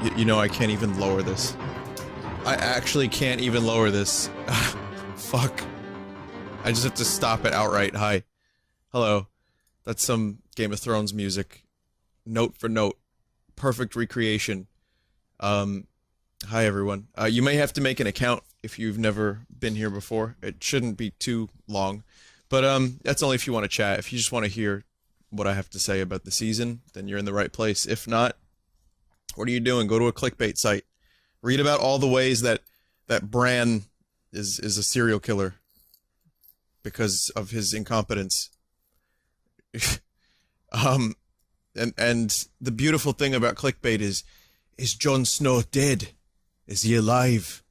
You know I can't even lower this. I actually can't even lower this. Fuck. I just have to stop it outright. Hi. Hello. That's some Game of Thrones music. Note for note. Perfect recreation. Hi everyone. You may have to make an account if you've never been here before. It shouldn't be too long. But that's only if you want to chat. If you just want to hear what I have to say about the season, then you're in the right place. If not, what are you doing? Go to a clickbait site. Read about all the ways that Bran is a serial killer because of his incompetence. And the beautiful thing about clickbait is Jon Snow dead? Is he alive?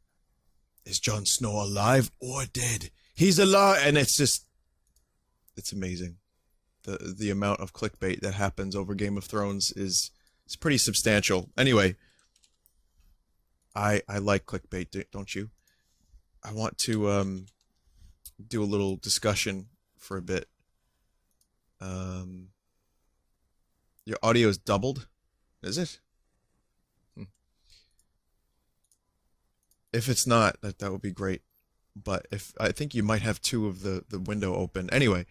Is Jon Snow alive or dead? He's alive, and it's amazing. The amount of clickbait that happens over Game of Thrones is pretty substantial. Anyway, I like clickbait, don't you? I want to do a little discussion for a bit. Your audio is doubled? Is it? If it's not, that would be great. But I think you might have two of the window open. Anyway,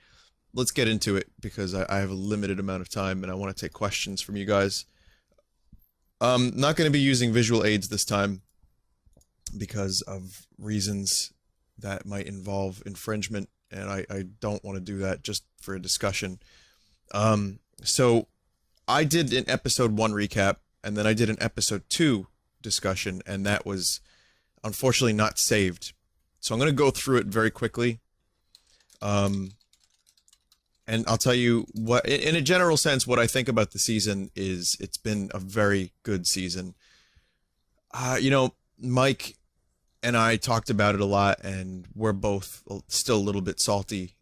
let's get into it because I have a limited amount of time and I want to take questions from you guys. Not going to be using visual aids this time because of reasons that might involve infringement, and I don't want to do that just for a discussion. So I did an episode 1 recap, and then I did an episode 2 discussion, and that was unfortunately not saved. So I'm going to go through it very quickly. And I'll tell you what, in a general sense, what I think about the season is it's been a very good season. You know, Mike and I talked about it a lot, and we're both still a little bit salty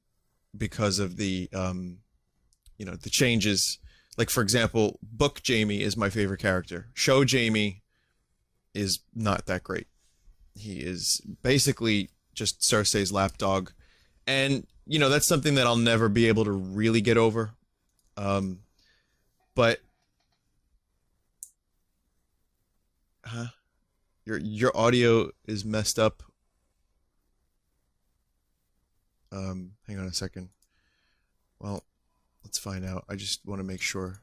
because of the, you know, the changes. Like, for example, book Jamie is my favorite character. Show Jamie is not that great. He is basically just Cersei's lapdog. And, you know, that's something that I'll never be able to really get over. But... Huh? Your audio is messed up. Hang on a second. Well, let's find out. I just want to make sure.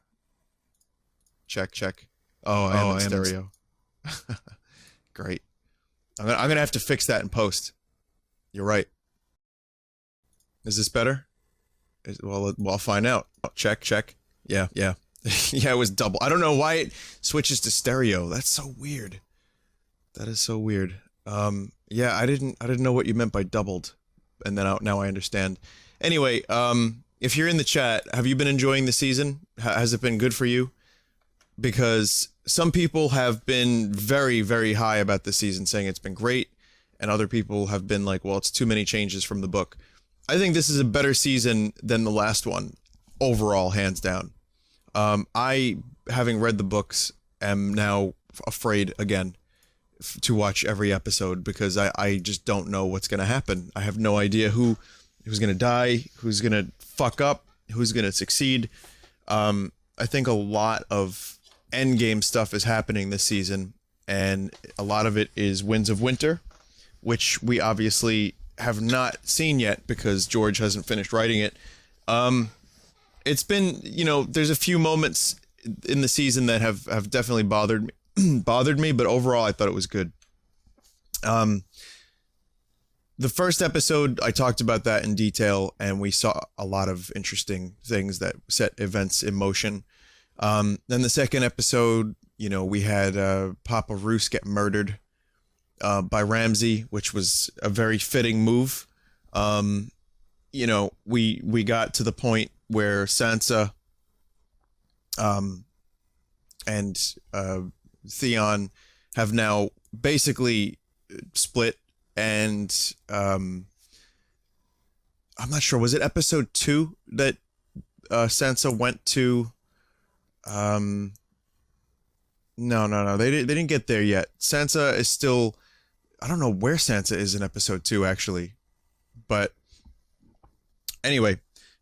Check. Oh, I am in stereo. Great. I'm gonna have to fix that in post. You're right. Is this better? Well, I'll find out. Check. Yeah. Yeah, it was double. I don't know why it switches to stereo. That's so weird. That is so weird. Yeah, I didn't know what you meant by doubled, and then now I understand. Anyway, if you're in the chat, have you been enjoying the season? Has it been good for you? Because some people have been very, very high about this season, saying it's been great, and other people have been like, well, it's too many changes from the book. I think this is a better season than the last one, overall, hands down. I, having read the books, am now afraid again to watch every episode because I just don't know what's going to happen. I have no idea who's going to die, who's going to fuck up, who's going to succeed. I think a lot of endgame stuff is happening this season, and a lot of it is Winds of Winter, which we obviously have not seen yet because George hasn't finished writing it. It's been, you know, there's a few moments in the season that have definitely bothered me, but overall I thought it was good. The first episode, I talked about that in detail, and we saw a lot of interesting things that set events in motion. Then the second episode, you know, we had Papa Roose get murdered by Ramsay, which was a very fitting move. You know, we got to the point where Sansa and Theon have now basically split, and I'm not sure, was it episode 2 that Sansa went to no, they didn't get there yet. Sansa is still, I don't know where Sansa is in episode 2 actually, but anyway,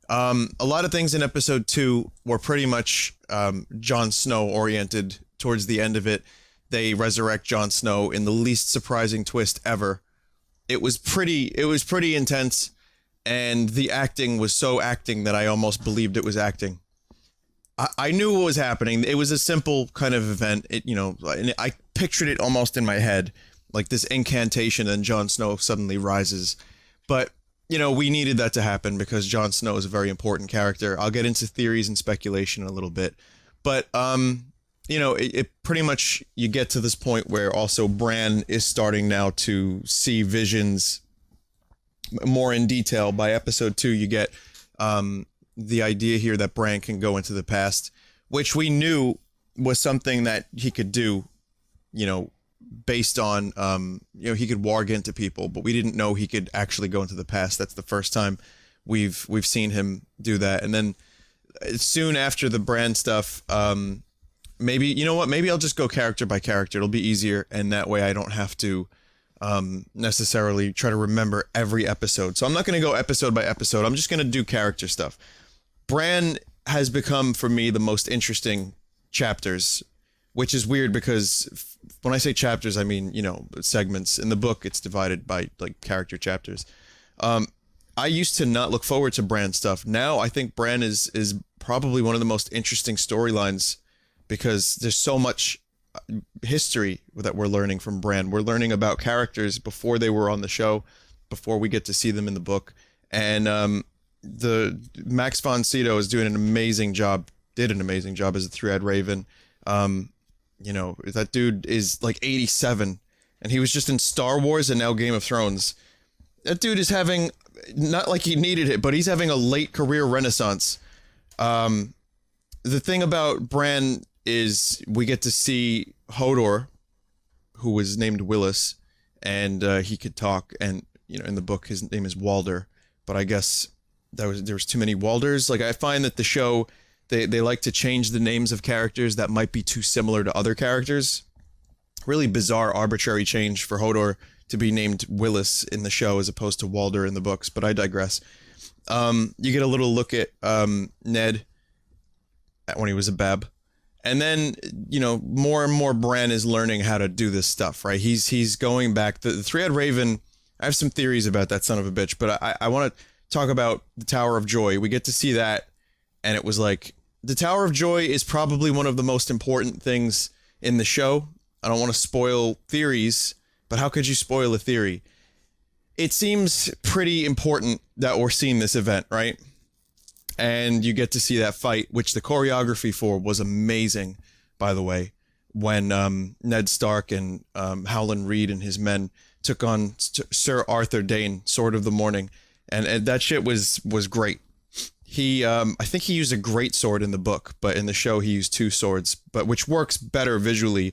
a lot of things in episode 2 were pretty much Jon Snow oriented towards the end of it. they resurrect Jon Snow in the least surprising twist ever. It was pretty intense, and the acting was so acting that I almost believed it was acting. I knew what was happening. It was a simple kind of event. And I pictured it almost in my head, like this incantation, and Jon Snow suddenly rises. But, we needed that to happen because Jon Snow is a very important character. I'll get into theories and speculation in a little bit. But, it pretty much, you get to this point where also Bran is starting now to see visions more in detail. By episode 2, you get the idea here that Bran can go into the past, which we knew was something that he could do, based on, he could warg into people, but we didn't know he could actually go into the past. That's the first time we've seen him do that. And then soon after the Bran stuff, maybe, maybe I'll just go character by character. It'll be easier, and that way I don't have to necessarily try to remember every episode. So I'm not going to go episode by episode. I'm just going to do character stuff. Bran has become, for me, the most interesting chapters, which is weird because when I say chapters, I mean, segments. In the book, it's divided by, like, character chapters. I used to not look forward to Bran stuff. Now I think Bran is probably one of the most interesting storylines because there's so much history that we're learning from Bran. We're learning about characters before they were on the show, before we get to see them in the book. And the Max von Sydow is doing an amazing job, did an amazing job as a three-eyed raven. That dude is like 87, and he was just in Star Wars and now Game of Thrones. That dude is having, not like he needed it, but he's having a late career renaissance. The thing about Bran is we get to see Hodor, who was named Willis, and he could talk, and in the book his name is Walder, but I guess there was too many Walders. Like, I find that the show, they like to change the names of characters that might be too similar to other characters. Really bizarre, arbitrary change for Hodor to be named Willis in the show as opposed to Walder in the books, but I digress. You get a little look at Ned when he was a bab. And then, more and more Bran is learning how to do this stuff, right? He's going back. The Three-Eyed Raven, I have some theories about that son of a bitch, but I want to talk about the Tower of Joy. We get to see that, and it was like, the Tower of Joy is probably one of the most important things in the show. I don't want to spoil theories, but how could you spoil a theory? It seems pretty important that we're seeing this event, right? And you get to see that fight, which the choreography for was amazing, by the way, when Ned Stark and Howland Reed and his men took on Sir Arthur Dayne, Sword of the Morning, and that shit was great. I think he used a great sword in the book, but in the show he used two swords, but which works better visually,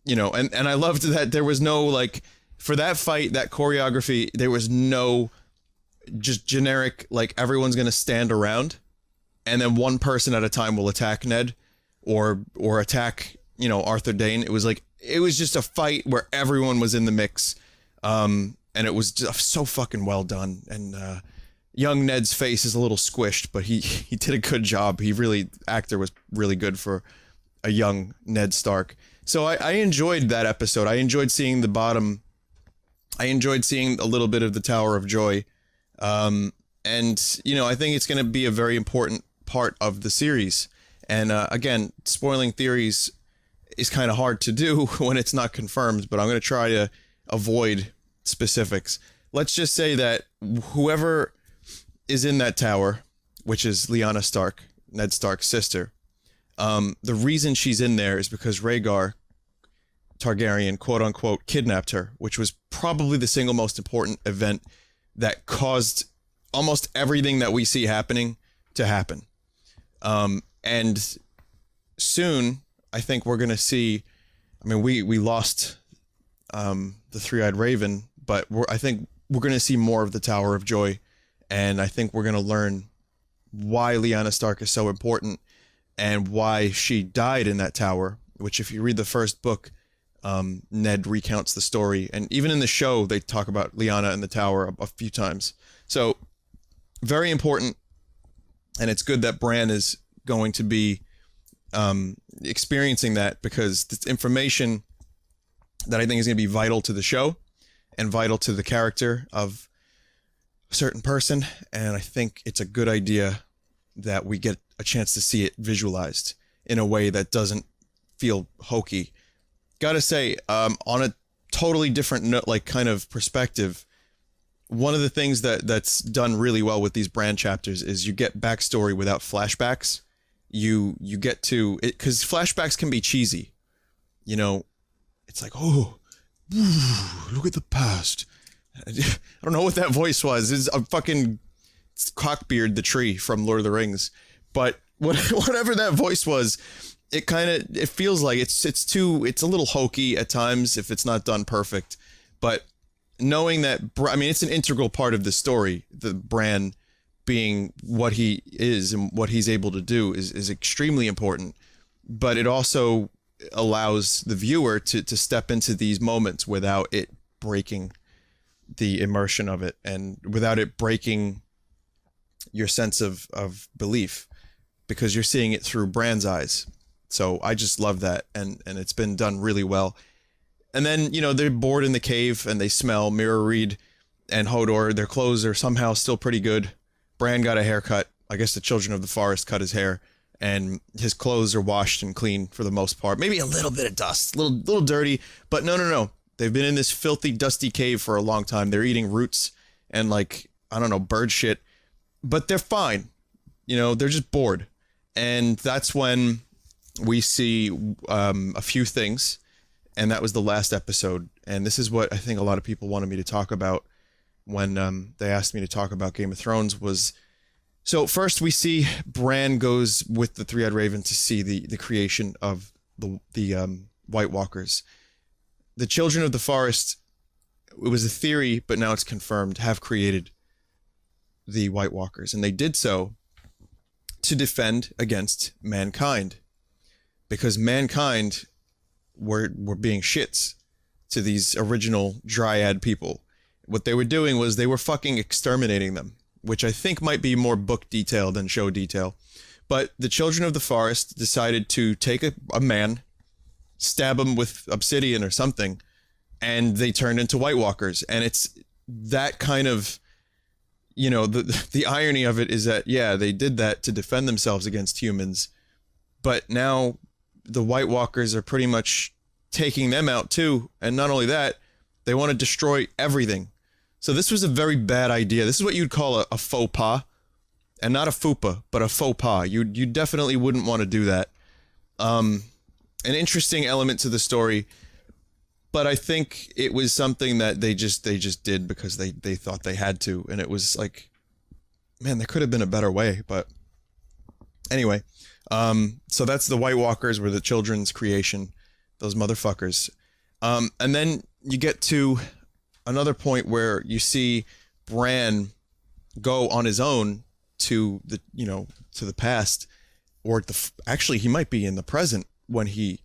and I loved that there was no, like, for that fight, that choreography, there was no just generic, like, everyone's gonna stand around and then one person at a time will attack Ned or attack, Arthur Dayne. It was just a fight where everyone was in the mix. And it was just so fucking well done. And young Ned's face is a little squished, but he did a good job. Actor was really good for a young Ned Stark. So I enjoyed that episode. I enjoyed seeing the bottom. I enjoyed seeing a little bit of the Tower of Joy. And, I think it's going to be a very important part of the series. And again, spoiling theories is kind of hard to do when it's not confirmed, but I'm going to try to avoid specifics. Let's just say that whoever is in that tower, which is Lyanna Stark, Ned Stark's sister, the reason she's in there is because Rhaegar Targaryen, quote unquote, kidnapped her, which was probably the single most important event that caused almost everything that we see happening to happen. And soon, I think we're going to see, we lost the Three-Eyed Raven, but I think we're going to see more of the Tower of Joy, and I think we're going to learn why Lyanna Stark is so important and why she died in that tower, which if you read the first book, Ned recounts the story, and even in the show, they talk about Lyanna in the tower a few times. So, very important, and it's good that Bran is going to be experiencing that, because this information that I think is going to be vital to the show and vital to the character of a certain person. And I think it's a good idea that we get a chance to see it visualized in a way that doesn't feel hokey. Gotta say, on a totally different note, like kind of perspective, one of the things that's done really well with these brand chapters is you get backstory without flashbacks. You get to it, because flashbacks can be cheesy. You know, it's like, oh, look at the past. I don't know what that voice was. It's a fucking Cockbeard the tree from Lord of the Rings. But whatever that voice was, it feels like it's a little hokey at times if it's not done perfect. But knowing that, I mean, it's an integral part of the story, the Bran being what he is and what he's able to do is extremely important. But it also allows the viewer to step into these moments without it breaking the immersion of it and without it breaking your sense of belief, because you're seeing it through Bran's eyes. So I just love that, and it's been done really well. And then, you know, they're bored in the cave and they smell. Mira Reed and Hodor, their clothes are somehow still pretty good. Bran got a haircut. I guess the Children of the Forest cut his hair, and his clothes are washed and clean for the most part. Maybe a little bit of dust, little dirty, but no. They've been in this filthy, dusty cave for a long time. They're eating roots and, like, I don't know, bird shit, but they're fine. You know, they're just bored. And that's when we see a few things, and that was the last episode. And this is what I think a lot of people wanted me to talk about when they asked me to talk about Game of Thrones was... So first we see Bran goes with the Three-Eyed Raven to see the creation of the White Walkers. The Children of the Forest, it was a theory, but now it's confirmed, have created the White Walkers. And they did so to defend against mankind, because mankind were being shits to these original Dryad people. What they were doing was they were fucking exterminating them, which I think might be more book detail than show detail. But the Children of the Forest decided to take a man, stab him with obsidian or something, and they turned into White Walkers. And it's that kind of, you know, the irony of it is that, yeah, they did that to defend themselves against humans, but now the White Walkers are pretty much taking them out too. And not only that, they want to destroy everything. So this was a very bad idea. This is what you'd call a faux pas, and not a fupa, but a faux pas. You definitely wouldn't want to do that. An interesting element to the story, but I think it was something that they just did because they thought they had to, and it was like, man, there could have been a better way. But anyway, so that's the White Walkers, were the children's creation, those motherfuckers. And then you get to another point where you see Bran go on his own to the past, or actually he might be in the present when he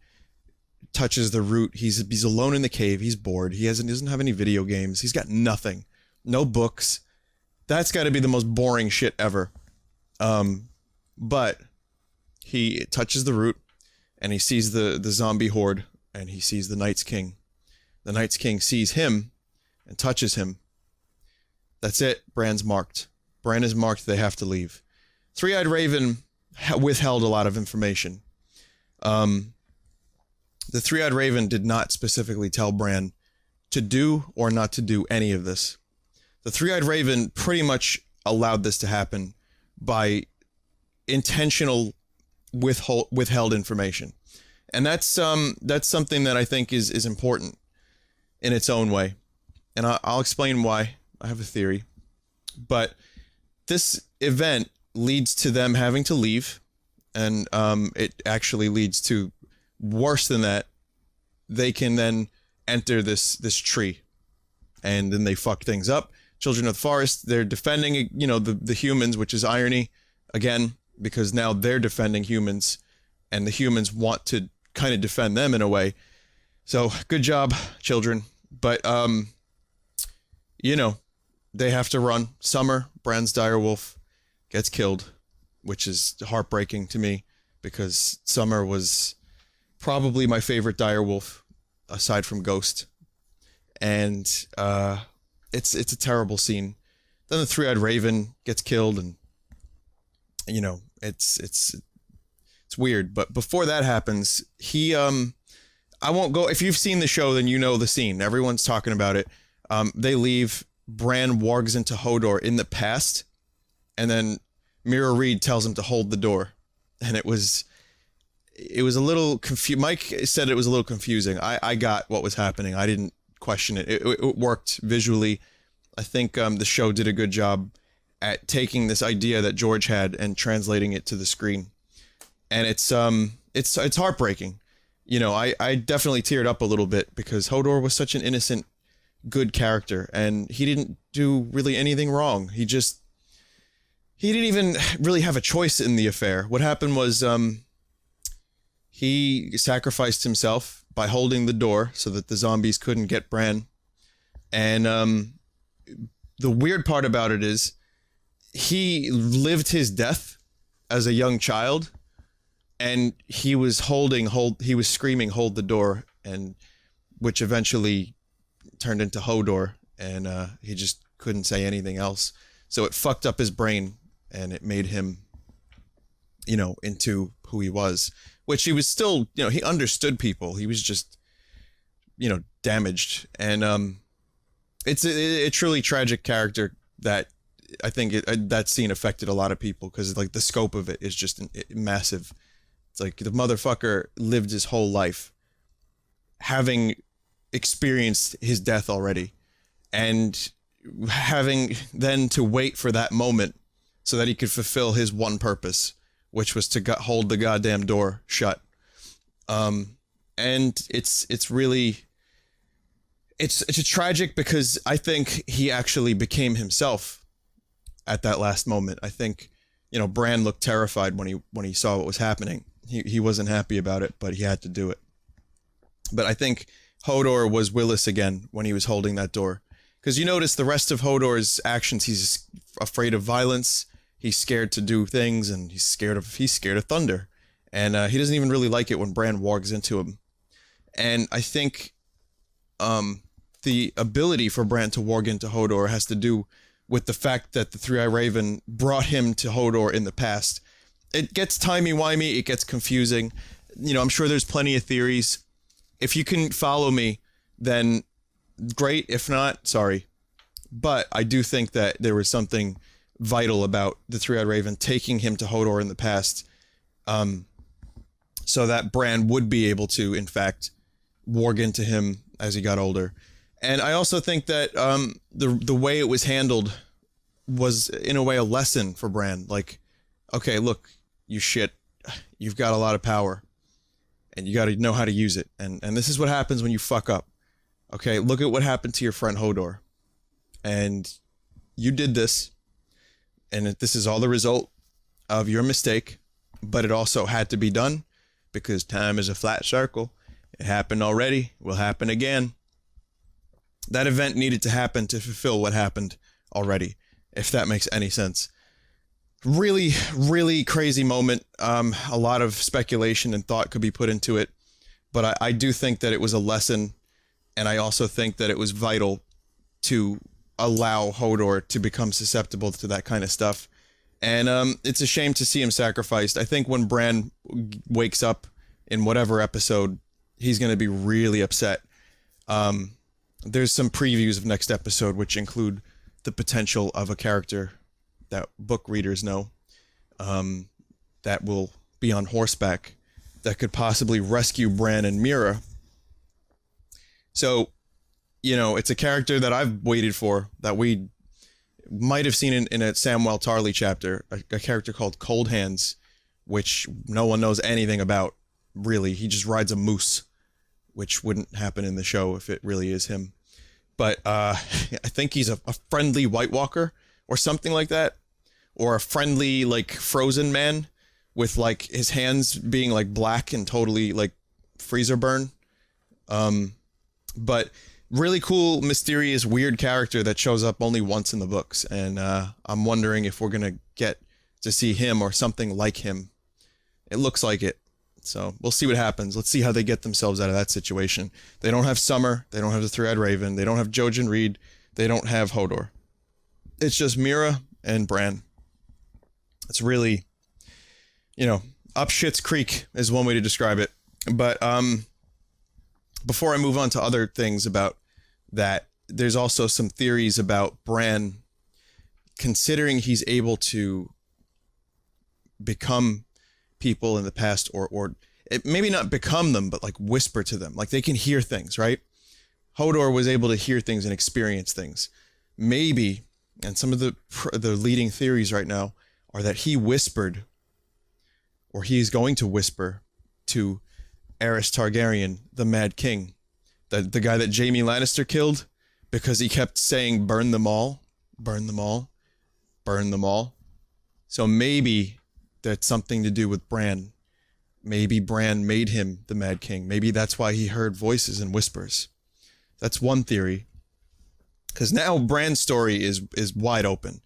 touches the root. He's alone in the cave. He's bored. He doesn't have any video games. He's got nothing, no books. That's got to be the most boring shit ever. But he touches the root, and he sees the zombie horde, and he sees the Night's King. The Night's King sees him and touches him. That's it. Bran's marked. Bran is marked. They have to leave. Three-Eyed Raven withheld a lot of information. The Three-Eyed Raven did not specifically tell Bran to do or not to do any of this. The Three-Eyed Raven pretty much allowed this to happen by intentional withheld information. And that's something that I think is important in its own way. And I'll explain why. I have a theory. But this event leads to them having to leave, and it actually leads to worse than that. They can then enter this tree, and then they fuck things up. Children of the Forest, they're defending, the humans, which is irony again, because now they're defending humans, and the humans want to kind of defend them in a way. So good job, children. But they have to run. Summer, Bran's direwolf, gets killed, which is heartbreaking to me, because Summer was probably my favorite direwolf. aside from Ghost. And it's a terrible scene. Then the three-eyed raven gets killed, and you know, it's weird. But before that happens, he I won't go. If you've seen the show, then you know the scene. Everyone's talking about it. They leave. Bran wargs into Hodor in the past, and then Mira Reed tells him to hold the door, and it was a little Mike said it was a little confusing. I got what was happening. I didn't question it. It worked visually. I think the show did a good job at taking this idea that George had and translating it to the screen, and it's heartbreaking. You know, I definitely teared up a little bit because Hodor was such an innocent, good character, and he didn't do really anything wrong. He didn't even really have a choice in the affair. What happened was he sacrificed himself by holding the door so that the zombies couldn't get Bran. And the weird part about it is he lived his death as a young child, and he was screaming, "Hold the door," and which eventually turned into Hodor, and he just couldn't say anything else. So it fucked up his brain, and it made him, you know, into who he was, which he was still, you know, he understood people. He was just, you know, damaged. And it's a truly tragic character that I think that scene affected a lot of people because, like, the scope of it is just massive. It's like the motherfucker lived his whole life having experienced his death already, and having then to wait for that moment so that he could fulfill his one purpose, which was to hold the goddamn door shut. And it's really tragic because I think he actually became himself at that last moment. I think, you know, Bran looked terrified when he saw what was happening. He wasn't happy about it, but he had to do it. But I think Hodor was Willis again when he was holding that door. Because you notice the rest of Hodor's actions, he's afraid of violence, he's scared to do things, and he's scared of thunder. And he doesn't even really like it when Bran wargs into him. And I think the ability for Bran to warg into Hodor has to do with the fact that the Three-Eyed Raven brought him to Hodor in the past. It gets timey-wimey, it gets confusing. You know, I'm sure there's plenty of theories. If you can follow me, then great. If not, sorry. But I do think that there was something vital about the Three-Eyed Raven taking him to Hodor in the past, so that Bran would be able to, in fact, warg into him as he got older. And I also think that the way it was handled was, in a way, a lesson for Bran. Like, okay, look, you've got a lot of power, and you got to know how to use it. And this is what happens when you fuck up. Okay, look at what happened to your friend Hodor. And you did this, and this is all the result of your mistake, but it also had to be done because time is a flat circle. It happened already, will happen again. That event needed to happen to fulfill what happened already, if that makes any sense. Really, really crazy moment. A lot of speculation and thought could be put into it, but I do think that it was a lesson, and I also think that it was vital to allow Hodor to become susceptible to that kind of stuff. And it's a shame to see him sacrificed. I think when Bran wakes up in whatever episode, he's going to be really upset. There's some previews of next episode which include the potential of a character that book readers know, that will be on horseback, that could possibly rescue Bran and Mira. So, you know, it's a character that I've waited for, that we might have seen in a Samwell Tarly chapter, a character called Cold Hands, which no one knows anything about, really. He just rides a moose, which wouldn't happen in the show if it really is him. But I think he's a friendly White Walker or something like that, or a friendly, like, frozen man with, like, his hands being, like, black and totally, like, freezer burn. But really cool, mysterious, weird character that shows up only once in the books. And I'm wondering if we're going to get to see him or something like him. It looks like it. So we'll see what happens. Let's see how they get themselves out of that situation. They don't have Summer. They don't have the Three-Eyed Raven. They don't have Jojen Reed. They don't have Hodor. It's just Mira and Bran. It's really, up shit's creek is one way to describe it. But before I move on to other things about that, there's also some theories about Bran, considering he's able to become people in the past, or maybe not become them, but like whisper to them. Like they can hear things, right? Hodor was able to hear things and experience things. Maybe, and some of the leading theories right now are that he whispered, or he's going to whisper to Aerys Targaryen, the Mad King, the guy that Jaime Lannister killed because he kept saying, burn them all, burn them all, burn them all. So maybe that's something to do with Bran. Maybe Bran made him the Mad King. Maybe that's why he heard voices and whispers. That's one theory. Because now Bran's story is wide open.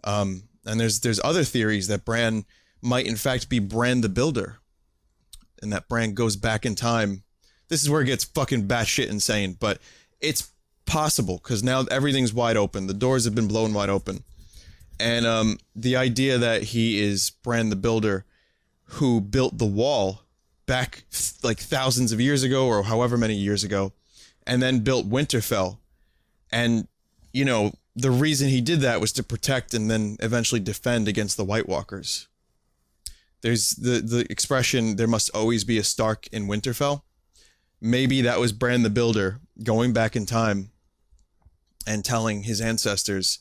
And there's other theories that Bran might in fact be Bran the Builder. And that Bran goes back in time. This is where it gets fucking batshit insane. But it's possible because now everything's wide open. The doors have been blown wide open. And the idea that he is Bran the Builder who built the wall back like thousands of years ago or however many years ago, and then built Winterfell. And, the reason he did that was to protect and then eventually defend against the White Walkers. There's the expression, there must always be a Stark in Winterfell. Maybe that was Bran the Builder going back in time and telling his ancestors,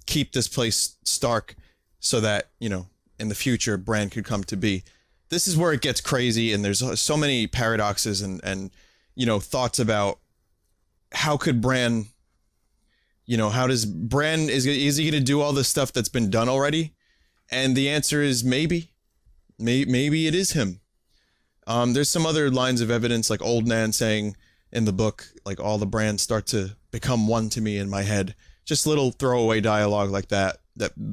keep this place Stark so that, in the future, Bran could come to be. This is where it gets crazy, and there's so many paradoxes and thoughts about how could Bran, how does Bran, is he going to do all this stuff that's been done already? And the answer is maybe. Maybe it is him. There's some other lines of evidence, like Old Nan saying in the book, like all the Brans start to become one to me in my head. Just little throwaway dialogue like that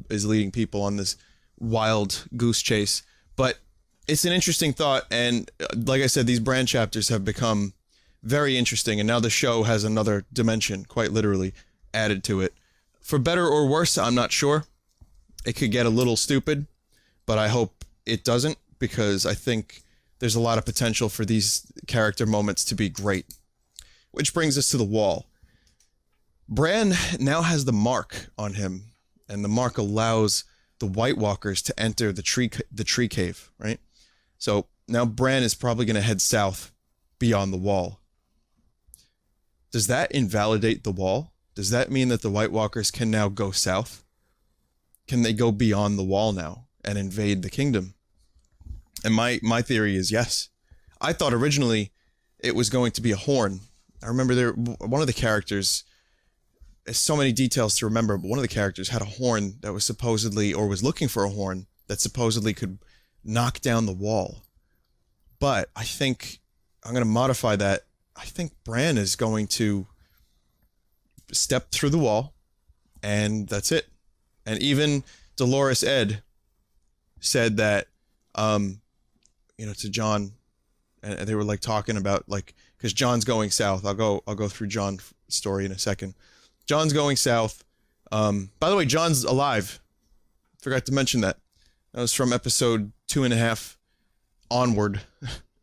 is leading people on this wild goose chase. But it's an interesting thought, and like I said, these Bran chapters have become very interesting, and now the show has another dimension, quite literally, added to it. For better or worse, I'm not sure. It could get a little stupid, but I hope it doesn't, because I think there's a lot of potential for these character moments to be great. Which brings us to the wall. Bran now has the mark on him, and the mark allows the White Walkers to enter the tree cave, right? So now Bran is probably going to head south beyond the wall. Does that invalidate the wall? Does that mean that the White Walkers can now go south? Can they go beyond the wall now and invade the kingdom? And my theory is yes. I thought originally it was going to be a horn. I remember one of the characters, there's so many details to remember, but one of the characters had a horn that was supposedly, or was looking for a horn that supposedly could knock down the wall. But I think I'm going to modify that. I think Bran is going to step through the wall, and that's it. And even Dolores Ed said that, to Jon, and they were like talking about, like, because Jon's going south. I'll go through Jon's story in a second. Jon's going south. By the way, Jon's alive. Forgot to mention that. That was from episode 2.5 onward.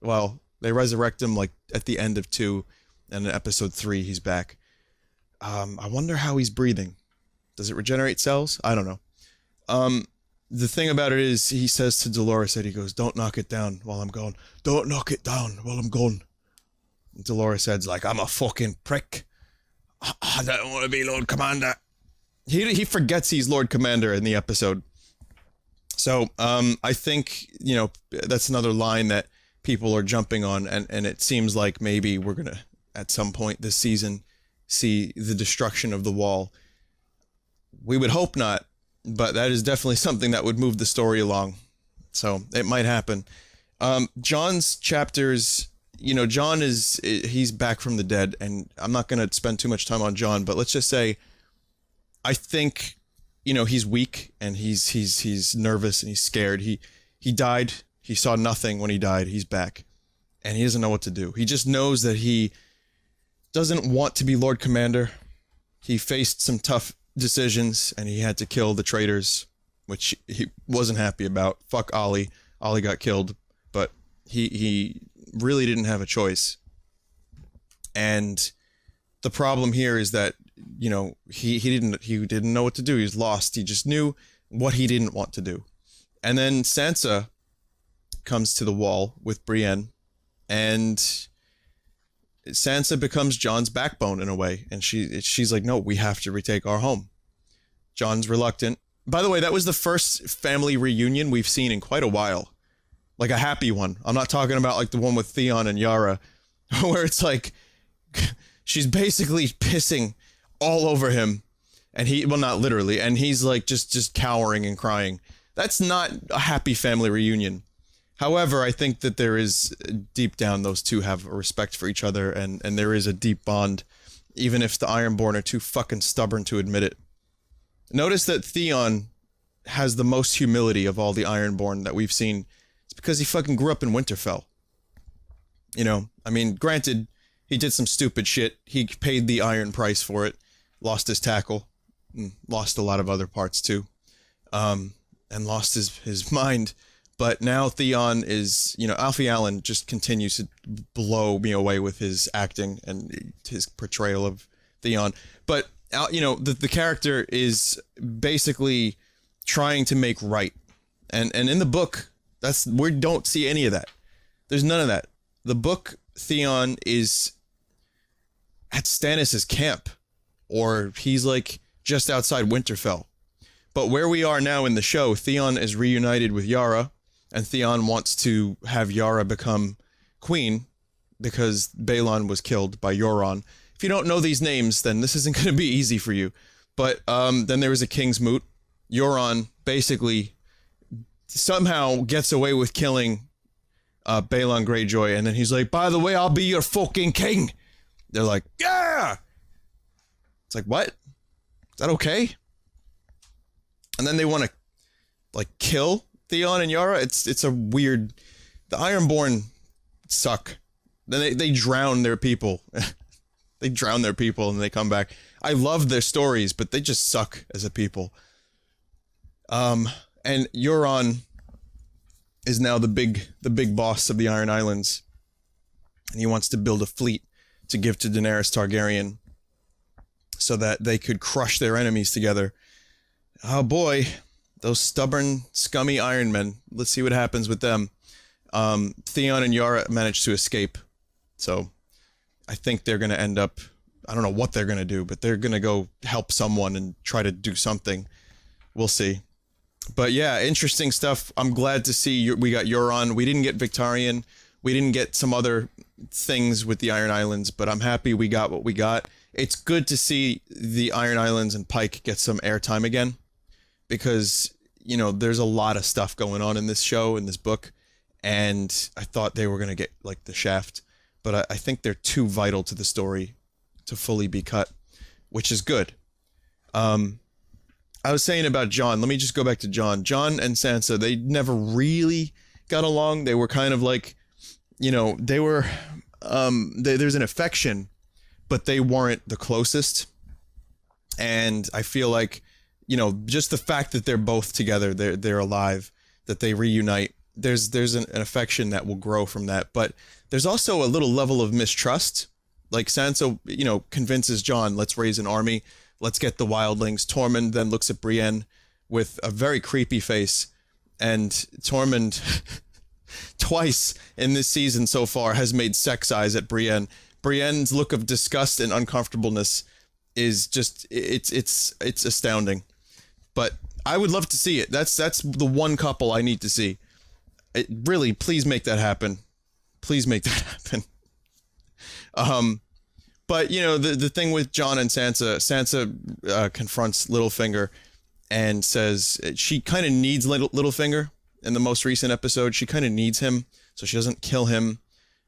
Well, they resurrect him like at the end of 2, and in episode 3 he's back. I wonder how he's breathing. Does it regenerate cells? I don't know. The thing about it is, he says to Dolores that he goes, "Don't knock it down while I'm gone. Don't knock it down while I'm gone." And Dolores Ed's like, "I'm a fucking prick. I don't want to be Lord Commander." He forgets he's Lord Commander in the episode. So, I think, that's another line that people are jumping on, and it seems like maybe we're gonna, at some point this season, see the destruction of the wall. We would hope not, but that is definitely something that would move the story along. So it might happen. Jon's chapters, Jon he's back from the dead, and I'm not going to spend too much time on Jon, but let's just say, I think, he's weak, and he's nervous, and he's scared. He died. He saw nothing when he died. He's back. And he doesn't know what to do. He just knows that he doesn't want to be Lord Commander. He faced some tough decisions, and he had to kill the traitors, which he wasn't happy about. Fuck Ollie. Ollie got killed, but he really didn't have a choice. And the problem here is that, you know, he didn't know what to do. He was lost. He just knew what he didn't want to do. And then Sansa comes to the wall with Brienne, and Sansa becomes Jon's backbone in a way. And she's like, no, we have to retake our home. Jon's reluctant. By the way, that was the first family reunion we've seen in quite a while. Like a happy one. I'm not talking about like the one with Theon and Yara, where it's like she's basically pissing all over him, and well, not literally, and he's like just cowering and crying. That's not a happy family reunion. However, I think that there is, deep down, those two have a respect for each other, and there is a deep bond, even if the Ironborn are too fucking stubborn to admit it. Notice that Theon has the most humility of all the Ironborn that we've seen. It's because he fucking grew up in Winterfell. You know, I mean, granted, he did some stupid shit. He paid the iron price for it. Lost his tackle. Lost a lot of other parts, too. And lost his mind. But now Theon is, you know, Alfie Allen just continues to blow me away with his acting and his portrayal of Theon. But, you know, the character is basically trying to make right. And in the book, we don't see any of that. There's none of that. The book, Theon is at Stannis' camp, or he's like just outside Winterfell. But where we are now in the show, Theon is reunited with Yara, and Theon wants to have Yara become queen because Balon was killed by Euron. If you don't know these names, then this isn't going to be easy for you. But then there was a King's Moot. Euron basically somehow gets away with killing Balon Greyjoy, and then he's like, by the way, I'll be your fucking king. They're like, yeah! It's like, what? Is that okay? And then they want to, like, kill Theon and Yara. It's a weird... The Ironborn suck. Then they drown their people. They drown their people and they come back. I love their stories, but they just suck as a people. And Euron is now the big boss of the Iron Islands. And he wants to build a fleet to give to Daenerys Targaryen so that they could crush their enemies together. Oh boy, those stubborn, scummy Iron Men. Let's see what happens with them. Theon and Yara managed to escape. So I think they're going to end up, I don't know what they're going to do, but they're going to go help someone and try to do something. We'll see. But yeah, interesting stuff. I'm glad to see we got Euron. We didn't get Victarion. We didn't get some other things with the Iron Islands, but I'm happy we got what we got. It's good to see the Iron Islands and Pike get some airtime again, because, you know, there's a lot of stuff going on in this show, in this book, and I thought they were going to get, like, the shaft, but I think they're too vital to the story to fully be cut, which is good. I was saying about Jon, let me just go back to Jon. Jon and Sansa, they never really got along. They were kind of like, you know, they were, there's an affection, but they weren't the closest. And I feel like, you know, just the fact that they're both together, they're alive, that they reunite, there's an affection that will grow from that. But there's also a little level of mistrust. Like Sansa, you know, convinces Jon, let's raise an army, let's get the wildlings. Tormund then looks at Brienne with a very creepy face, and Tormund twice in this season so far has made sex eyes at Brienne. Brienne's look of disgust and uncomfortableness is just, it's astounding. But I would love to see it. That's the one couple I need to see. Really, please make that happen. Please make that happen. But, you know, the thing with Jon and Sansa confronts Littlefinger and says she kind of needs Littlefinger in the most recent episode. She kind of needs him, so she doesn't kill him.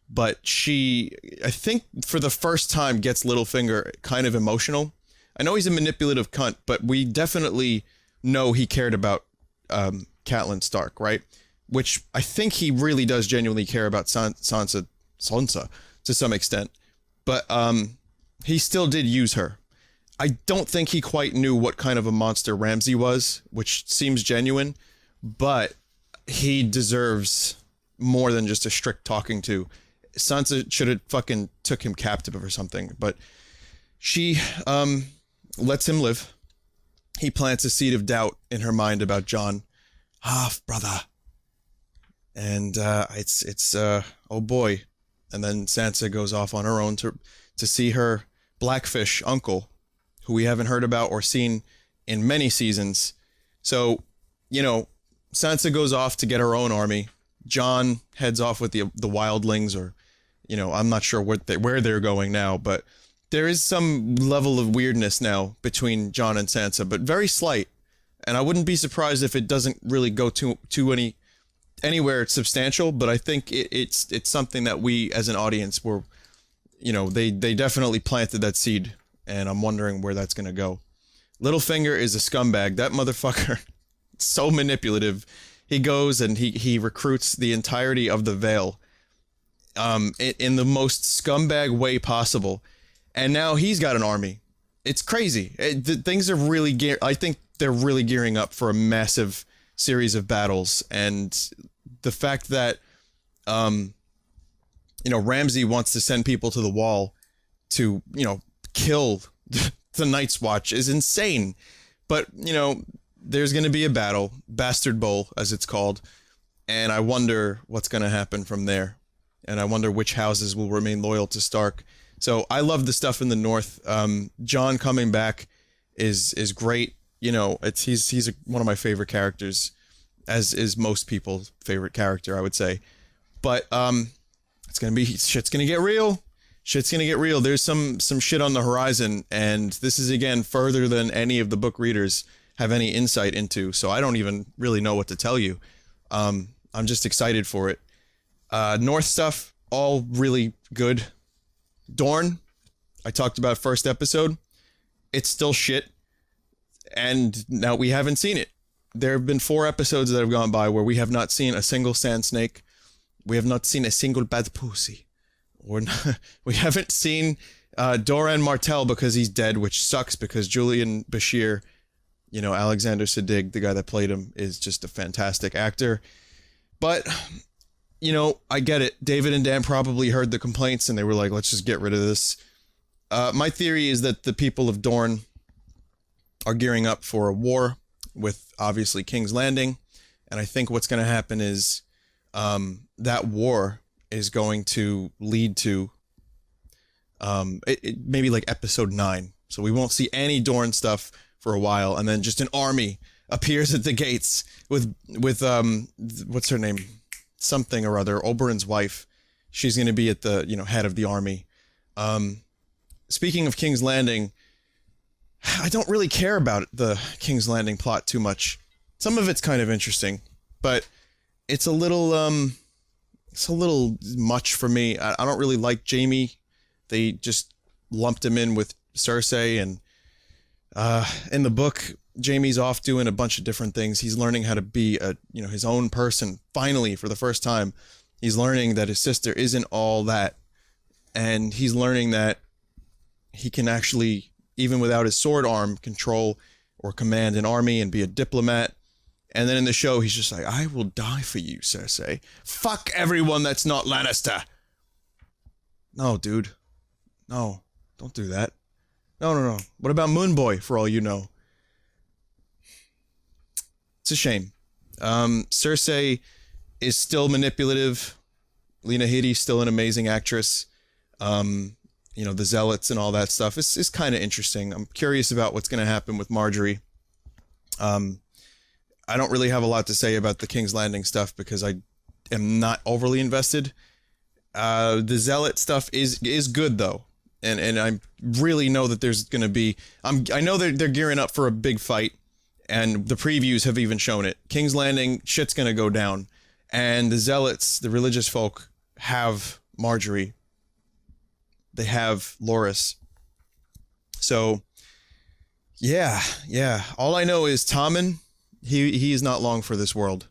But she, I think, for the first time, gets Littlefinger kind of emotional. I know he's a manipulative cunt, but we definitely know he cared about Catelyn Stark, right? which I think he really does genuinely care about Sansa to some extent. But he still did use her. I don't think he quite knew what kind of a monster Ramsay was, which seems genuine, but he deserves more than just a strict talking to. Sansa should have fucking took him captive or something, but she lets him live. He plants a seed of doubt in her mind about Jon, half brother. And it's oh boy. And then Sansa goes off on her own to see her Blackfish uncle, who we haven't heard about or seen in many seasons. So, you know, Sansa goes off to get her own army. Jon heads off with the wildlings, or, you know, I'm not sure where they're going now, but there is some level of weirdness now between Jon and Sansa, but very slight. And I wouldn't be surprised if it doesn't really go to anywhere substantial, but I think it's something that we as an audience were, you know, they definitely planted that seed, and I'm wondering where that's going to go. Littlefinger is a scumbag. That motherfucker, so manipulative. He goes and he recruits the entirety of the Vale in the most scumbag way possible. And now he's got an army. It's crazy. Things are really I think they're really gearing up for a massive series of battles. And the fact that, you know, Ramsay wants to send people to the Wall to, you know, kill the Night's Watch is insane. But, you know, there's going to be a battle, Bastard Bowl, as it's called. And I wonder what's going to happen from there. And I wonder which houses will remain loyal to Stark. So I love the stuff in the North. Jon coming back is great. You know, he's one of my favorite characters, as is most people's favorite character, I would say. But shit's gonna get real. Shit's gonna get real. There's some shit on the horizon, and this is again further than any of the book readers have any insight into. So I don't even really know what to tell you. I'm just excited for it. North stuff, all really good. Dorne, I talked about first episode. It's still shit. And now we haven't seen it. There have been 4 episodes that have gone by where we have not seen a single sand snake. We have not seen a single bad pussy. We haven't seen Doran Martell because he's dead, which sucks because Julian Bashir, you know, Alexander Siddig, the guy that played him, is just a fantastic actor. But, you know, I get it. David and Dan probably heard the complaints and they were like, let's just get rid of this. My theory is that the people of Dorne are gearing up for a war with, obviously, King's Landing. And I think what's going to happen is that war is going to lead to maybe like episode 9. So we won't see any Dorne stuff for a while. And then just an army appears at the gates with what's her name? Something or other, Oberyn's wife. She's going to be at the, you know, head of the army. Speaking of King's Landing, I don't really care about the King's Landing plot too much. Some of it's kind of interesting, but it's a little much for me. I don't really like Jaime. They just lumped him in with Cersei, and in the book, Jaime's off doing a bunch of different things. He's learning how to be his own person. Finally, for the first time, he's learning that his sister isn't all that. And he's learning that he can actually, even without his sword arm, control or command an army and be a diplomat. And then in the show, he's just like, I will die for you, Cersei. Fuck everyone that's not Lannister. No, dude. No, don't do that. No. What about Moonboy, for all you know? It's a shame. Cersei is still manipulative. Lena Headey's still an amazing actress. You know, the Zealots and all that stuff is kind of interesting. I'm curious about what's going to happen with Marjorie. I don't really have a lot to say about the King's Landing stuff because I am not overly invested. The Zealot stuff is good though. And I really know that there's going to be, I know they're gearing up for a big fight. And the previews have even shown it. King's Landing, shit's gonna go down. And the Zealots, the religious folk, have Marjorie. They have Loras. So, yeah. All I know is Tommen, he is not long for this world.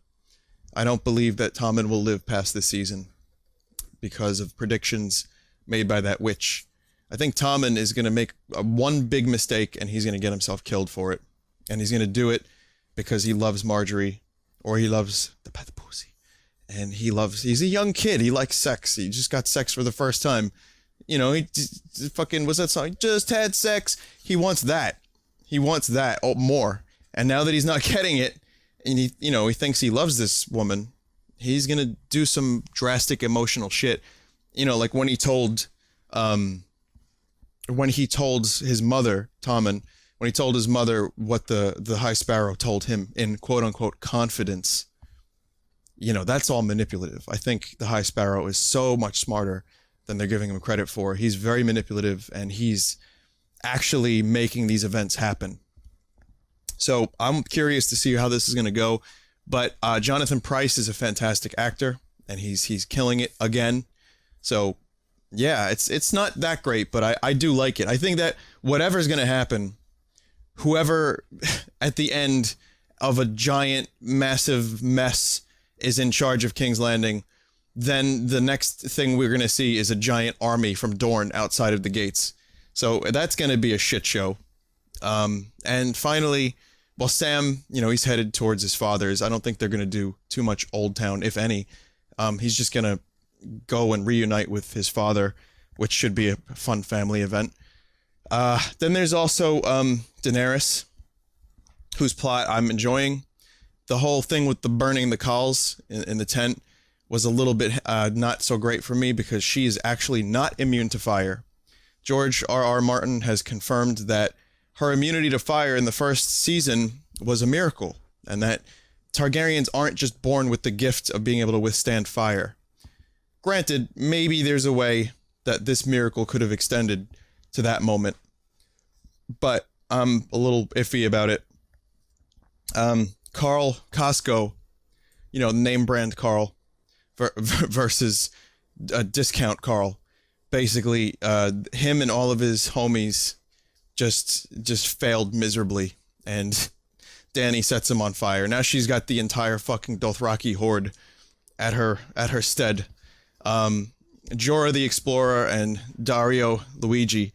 I don't believe that Tommen will live past this season because of predictions made by that witch. I think Tommen is going to make one big mistake and he's going to get himself killed for it. And he's going to do it because he loves Marjorie, or he loves the pussy. And he's a young kid. He likes sex. He just got sex for the first time. You know, he fucking, what's that song? Just had sex. He wants that. He wants that more. And now that he's not getting it, and he thinks he loves this woman, he's going to do some drastic emotional shit. You know, like when he told his mother, Tommen, when he told his mother what the High Sparrow told him in quote unquote confidence, you know, that's all manipulative. I think the High Sparrow is so much smarter than they're giving him credit for. He's very manipulative and he's actually making these events happen. So I'm curious to see how this is going to go. But Jonathan Pryce is a fantastic actor and he's killing it again. So yeah, it's not that great, but I do like it. I think that whatever's going to happen, whoever at the end of a giant, massive mess is in charge of King's Landing, then the next thing we're going to see is a giant army from Dorne outside of the gates. So that's going to be a shit show. And finally, well, Sam, you know, he's headed towards his father's. I don't think they're going to do too much Old Town, if any. He's just going to go and reunite with his father, which should be a fun family event. Then there's also Daenerys, whose plot I'm enjoying. The whole thing with the burning the khals in the tent was a little bit not so great for me because she is actually not immune to fire. George R.R. Martin has confirmed that her immunity to fire in the first season was a miracle, and that Targaryens aren't just born with the gift of being able to withstand fire. Granted, maybe there's a way that this miracle could have extended to that moment, but I'm a little iffy about it. Carl Costco, you know, name brand Carl versus discount Carl. Basically, him and all of his homies just failed miserably, and Dany sets him on fire. Now she's got the entire fucking Dothraki horde at her stead. Jorah the Explorer and Dario Luigi,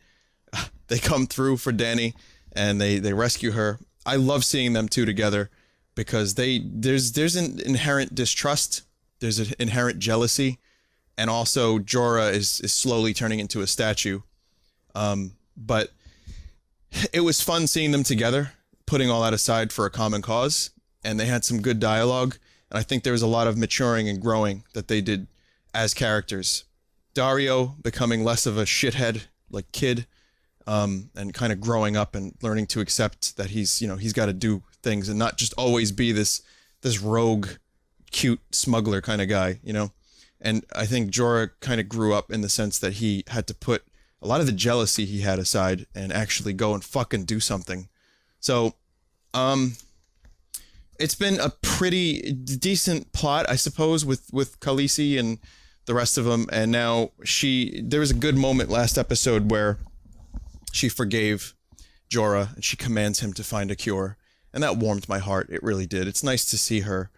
they come through for Dany and they rescue her. I love seeing them two together because there's an inherent distrust, there's an inherent jealousy, and also Jorah is slowly turning into a statue. But it was fun seeing them together, putting all that aside for a common cause, and they had some good dialogue, and I think there was a lot of maturing and growing that they did as characters. Dario becoming less of a shithead, like kid, and kind of growing up and learning to accept that he's got to do things and not just always be this rogue, cute smuggler kind of guy, you know? And I think Jorah kind of grew up in the sense that he had to put a lot of the jealousy he had aside and actually go and fucking do something. So, it's been a pretty decent plot, I suppose, with Khaleesi and the rest of them. And now there was a good moment last episode where she forgave Jorah and she commands him to find a cure. And that warmed my heart. It really did. It's nice to see her,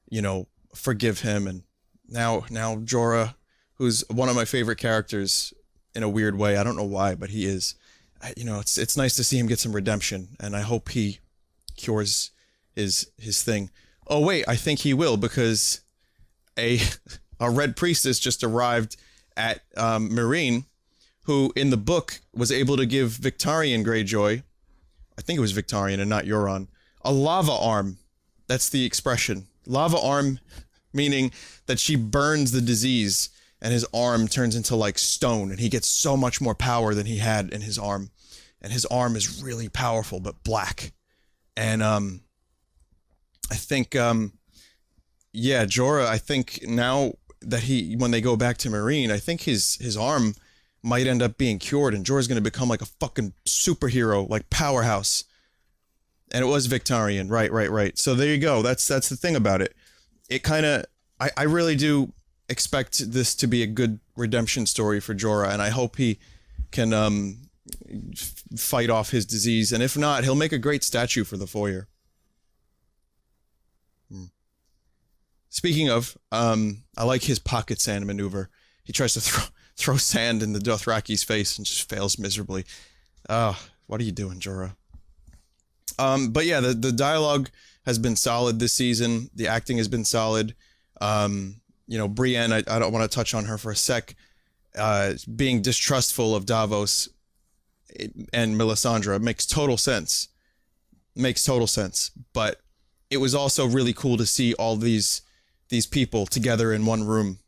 you know, forgive him. And now Jorah, who's one of my favorite characters in a weird way. I don't know why, but he is. You know, it's nice to see him get some redemption, and I hope he cures his thing. Oh wait, I think he will, because a Red Priestess just arrived at Meereen, who in the book was able to give Victarion Greyjoy, I think it was Victarion and not Euron, a lava arm. That's the expression. Lava arm, meaning that she burns the disease and his arm turns into like stone, and he gets so much more power than he had in his arm. And his arm is really powerful, but black. And I think, Jorah, I think now that when they go back to Meereen, I think his arm might end up being cured, and Jorah's going to become like a fucking superhero, like powerhouse. And it was Victarion, right. So there you go. That's the thing about it. It kind of, I really do expect this to be a good redemption story for Jorah, and I hope he can fight off his disease, and if not, he'll make a great statue for the foyer. Speaking of, I like his pocket sand maneuver. He tries to throw sand in the Dothraki's face and just fails miserably. What are you doing, Jorah? But yeah, the dialogue has been solid this season. The acting has been solid. You know, Brienne, I don't want to touch on her for a sec. Being distrustful of Davos and Melisandre makes total sense. But it was also really cool to see all these people together in one room.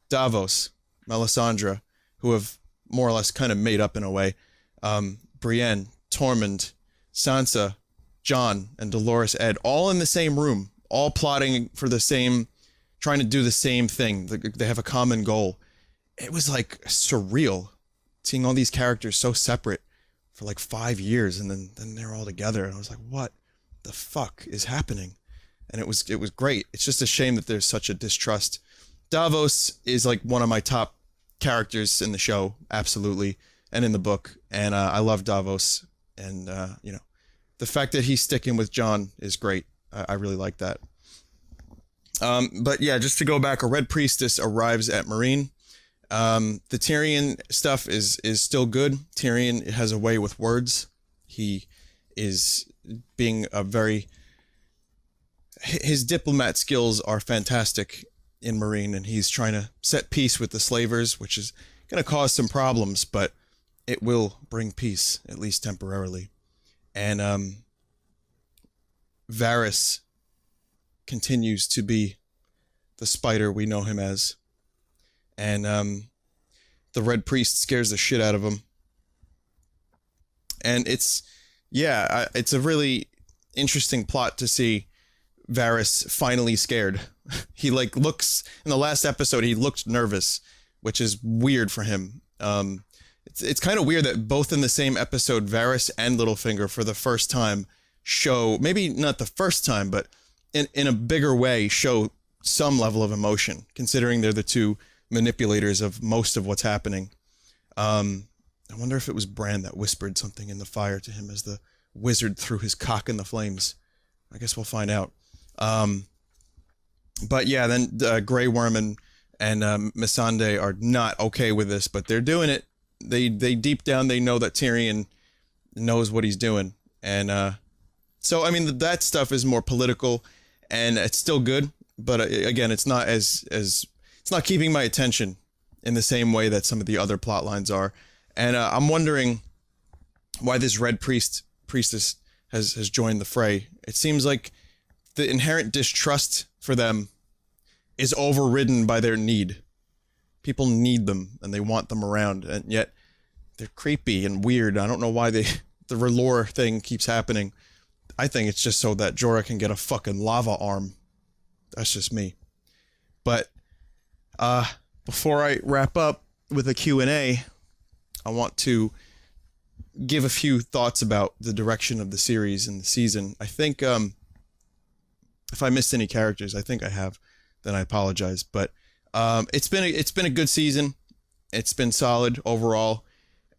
Davos, Melisandre, who have more or less kind of made up in a way. Brienne, Tormund, Sansa, Jon, and Dolorous Ed, all in the same room, all plotting for the same, trying to do the same thing. They have a common goal. It was like surreal seeing all these characters so separate for like 5 years, and then they're all together. And I was like, what the fuck is happening? And it was great. It's just a shame that there's such a distrust. Davos is like one of my top characters in the show, absolutely, and in the book. And I love Davos. And, you know, the fact that he's sticking with Jon is great. I really like that. But yeah, just to go back, a Red Priestess arrives at Meereen. The Tyrion stuff is still good. Tyrion has a way with words. He is being his diplomat skills are fantastic in Meereen, and he's trying to set peace with the slavers, which is going to cause some problems, but it will bring peace, at least temporarily. And Varys continues to be the spider we know him as. And the Red Priest scares the shit out of him. And it's a really interesting plot to see Varys finally scared. He looks, in the last episode, he looked nervous, which is weird for him. It's kind of weird that both in the same episode, Varys and Littlefinger for the first time show, maybe not the first time, but in a bigger way, show some level of emotion, considering they're the two manipulators of most of what's happening. I wonder if it was Bran that whispered something in the fire to him as the wizard threw his cock in the flames. I guess we'll find out. But yeah, then Grey Worm and Missandei are not okay with this, but they're doing it. They deep down, they know that Tyrion knows what he's doing. And so, I mean, that stuff is more political, and it's still good. But again, it's not it's not keeping my attention in the same way that some of the other plot lines are. And I'm wondering why this Red Priestess has joined the fray. It seems like the inherent distrust for them is overridden by their need. People need them and they want them around, and yet they're creepy and weird. I don't know why the R'hllor thing keeps happening. I think it's just so that Jorah can get a fucking lava arm. That's just me. But before I wrap up with a Q&A, I want to give a few thoughts about the direction of the series and the season. I think if I missed any characters, I think I have, then I apologize. But it's been a good season. It's been solid overall.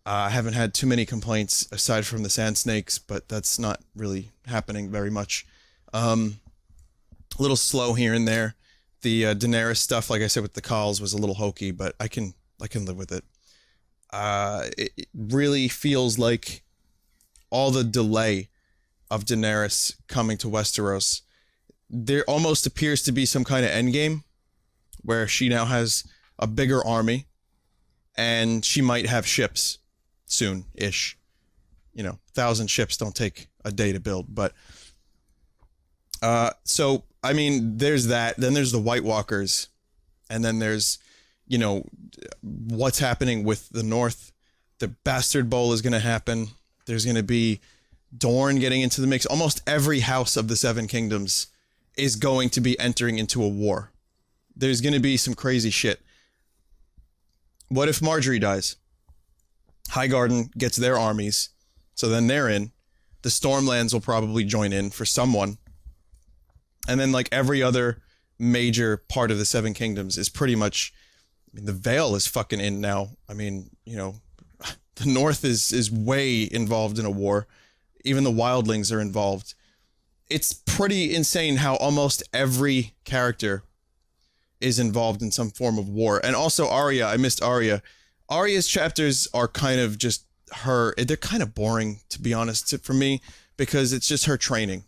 I haven't had too many complaints aside from the Sand Snakes, but that's not really happening very much. A little slow here and there. The Daenerys stuff, like I said, with the calls was a little hokey, but I can live with it. It really feels like all the delay of Daenerys coming to Westeros, there almost appears to be some kind of endgame where she now has a bigger army and she might have ships soon-ish. 1,000 ships don't take a day to build, but so I mean, there's that. Then there's the White Walkers, and then there's, what's happening with the North. The Bastard Bowl is going to happen. There's going to be Dorne getting into the mix. Almost every house of the Seven Kingdoms is going to be entering into a war. There's going to be some crazy shit. What if Marjorie dies? Highgarden gets their armies, so then they're in. The Stormlands will probably join in for someone. And then, like, every other major part of the Seven Kingdoms is pretty much... I mean, the Vale is fucking in now. I mean, the North is way involved in a war. Even the Wildlings are involved. It's pretty insane how almost every character is involved in some form of war. And also Arya, I missed Arya. Arya's chapters are kind of just her, they're kind of boring, to be honest, for me, because it's just her training.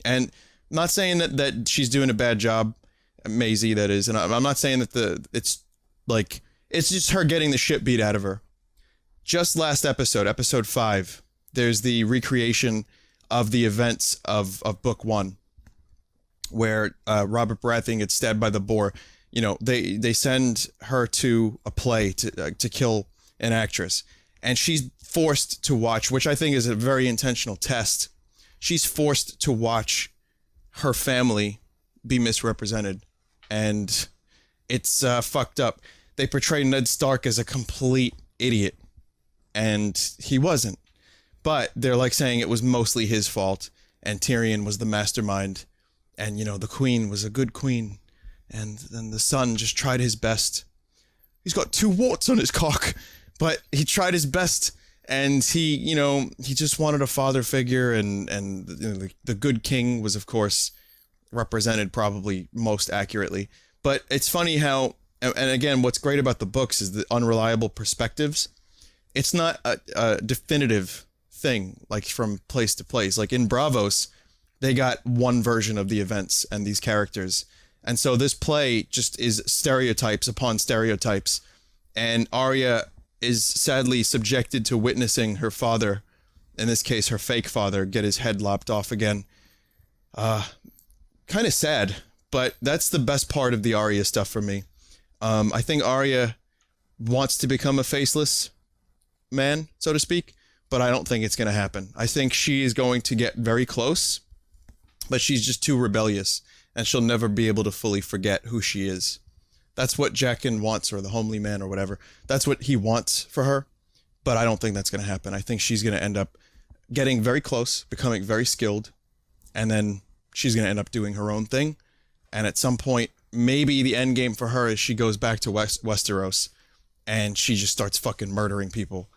And I'm not saying that she's doing a bad job, Maisie, that is, and I'm not saying that it's like, it's just her getting the shit beat out of her. Just last episode, episode 5, there's the recreation of the events of book 1, where Robert Baratheon gets stabbed by the boar. You know, they send her to a play to kill an actress, and she's forced to watch, which I think is a very intentional test. She's forced to watch her family be misrepresented, and it's fucked up. They portray Ned Stark as a complete idiot, and he wasn't. But they're like saying it was mostly his fault, and Tyrion was the mastermind, and, you know, the queen was a good queen, and then the son just tried his best. He's got 2 warts on his cock, but he tried his best, and he, you know, he just wanted a father figure, and you know, the good king was, of course, represented probably most accurately. But it's funny how, and again, what's great about the books is the unreliable perspectives. It's not a definitive thing, like from place to place. Like in Bravos, they got one version of the events and these characters. And so this play just is stereotypes upon stereotypes. And Arya is sadly subjected to witnessing her father, in this case her fake father, get his head lopped off again. Kind of sad, but that's the best part of the Arya stuff for me. I think Arya wants to become a faceless man, so to speak, but I don't think it's going to happen. I think she is going to get very close, but she's just too rebellious, and she'll never be able to fully forget who she is. That's what Jaqen wants, or the homely man, or whatever. That's what he wants for her, but I don't think that's going to happen. I think she's going to end up getting very close, becoming very skilled, and then she's going to end up doing her own thing. And at some point, maybe the end game for her is she goes back to Westeros, and she just starts fucking murdering people.